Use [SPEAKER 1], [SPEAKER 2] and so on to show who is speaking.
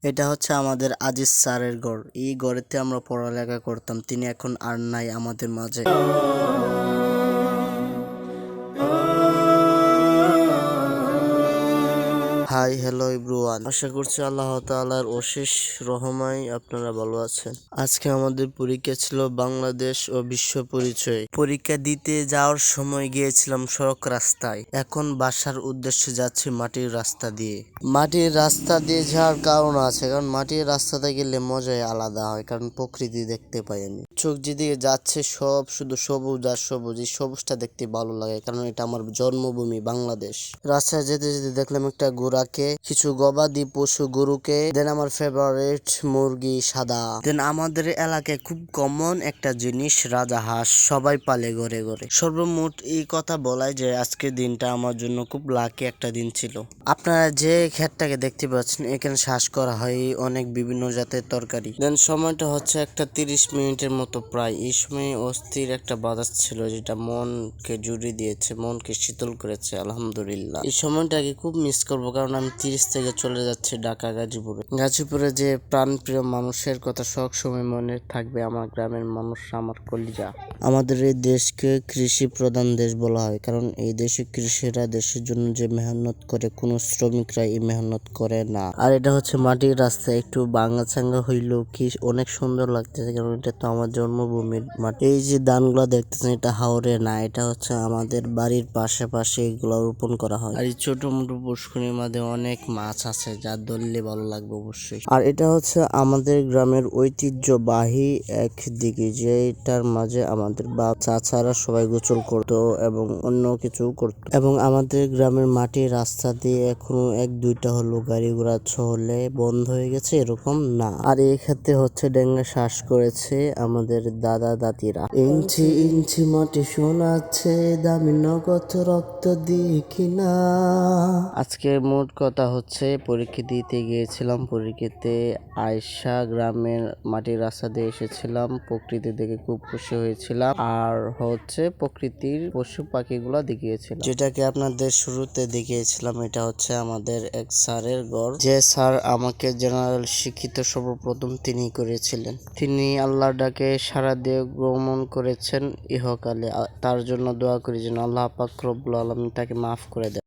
[SPEAKER 1] এটা হচ্ছে আমাদের আজিজ স্যারের ঘর। এই ঘরেতে আমরা পড়ালেখা করতাম। তিনি এখন আর নাই আমাদের মাঝে। হাই হ্যালো এভরিওয়ান, আশা করছি আল্লাহ তাআলার অশেষ রহমায় আপনারা ভালো আছেন। আজকে আমাদের পরীক্ষা ছিল বাংলাদেশ ও বিশ্ব পরিচয়। পরীক্ষা দিতে যাওয়ার সময় গিয়েছিলাম সড়ক রাস্তায়, এখন বাসার উদ্দেশ্যে যাচ্ছি মাটির রাস্তা দিয়ে। মাটির রাস্তা দিয়ে যাওয়ার কারণ আছে, কারণ মাটির রাস্তাতে গেলে মজাই আলাদা হয়, কারণ প্রকৃতি দেখতে পাই আমি। চোখ যেদিকে যাচ্ছে সব শুধু সবুজ আর সবুজ, এই সবুজটা দেখতে ভালো লাগে, কারণ এটা আমার জন্মভূমি বাংলাদেশ। রাস্তায় যেতে যেতে দেখলাম একটা ঘোড়াকে, কিছু গবাদি পশু গরুকে, দেন আমার ফেভারিট মুরগি সাদা। দেন আমাদের এলাকায় খুব কমন একটা জিনিস রাজাহাঁস, সবাই পালে ঘরে ঘরে। সর্বমোট এই কথা বলাই যে আজকের দিনটা আমার জন্য খুব লাকি একটা দিন ছিল। আপনারা যে ক্ষেতটাকে দেখতে পাচ্ছেন, এখানে চাষ করা হয় অনেক বিভিন্ন জাতের তরকারি। দেন সময়টা হচ্ছে একটা 30 মিনিটের মতো প্রায়। এই সময় অস্থির একটা বাতাস ছিল, যেটা মনকে জুড়ে দিয়েছে, মনকে শীতল করেছে আলহামদুলিল্লাহ। এই সময়টাকে খুব মিস করবো, কারণ আমি 30 থেকে চলে যাচ্ছি ঢাকা গাজীপুরে। গাজীপুরে যে প্রাণপ্রিয় মানুষের কথা সব সময় মনে থাকবে, আমার গ্রামের মানুষ, আমার কলিজা। আমাদের এই দেশকে কৃষি প্রধান দেশ বলা হয়, কারণ এই দেশে কৃষিরা দেশের জন্য যে মেহনত করে, কোনো শ্রমিকরা এই মেহনত করে না। আর এটা হচ্ছে মাটির রাস্তা, একটু ভাঙা চাঙ্গা হইলেও কি অনেক সুন্দর লাগতেছে, কারণ এটা তো আমার জন্মভূমির মাটি। এই যে ধানগুলা দেখতেছেন, এটা হাওরে না, এটা হচ্ছে আমাদের বাড়ির পাশে পাশে এগুলো রোপণ করা হয়। আর এই ছোট মোটো পুষ্করির মধ্যে অনেক মাছ আছে, যা ধরলে ভালো লাগবে অবশ্যই। আর এটা হচ্ছে আমাদের গ্রামের ঐতিহ্যবাহী এক দিকে, যেটার মাঝে আমাদের বাপ চাচারা সবাই গোসল করতো এবং অন্য কিছু করতো। এবং আমাদের গ্রামের মাটির রাস্তা দিয়ে এখনো এক দুইটা হলো গাড়ি ঘোড়া চলে, বন্ধ হয়ে গেছে এরকম না। আর এই ক্ষেত্রে হচ্ছে ডেঙ্গা শ্বাস করেছে আমাদের দাদা দাদিরা। ইঞ্চি ইঞ্চি মাটি শোনাচ্ছে, দামি নগদ রক্ত দিয়ে কিনা। আজকে মোট কথা হচ্ছে পরীক্ষা দিতে গিয়েছিলাম, পরীক্ষাতে আয়সা গ্রামের মাটির রাস্তা দিয়ে এসেছিলাম, প্রকৃতি দেখে খুব খুশি হয়েছিলাম। আর হচ্ছে প্রকৃতির পশু পাখিগুলা দেখিয়েছিলাম, যেটাকে আপনাদের শুরুতে দেখিয়েছিলাম। এটা হচ্ছে আমাদের এক স্যারের ঘর, যে স্যার আমাকে জেনারেল শিক্ষিত সর্বপ্রথম তিনি করেছিলেন। তিনি আল্লাহর ডাকে সাড়া দিয়ে গমন করেছেন ইহকালে। তার জন্য দোয়া করি যেন আল্লাহ পাক রব্বুল আলামিন তাকে মাফ করে দেন।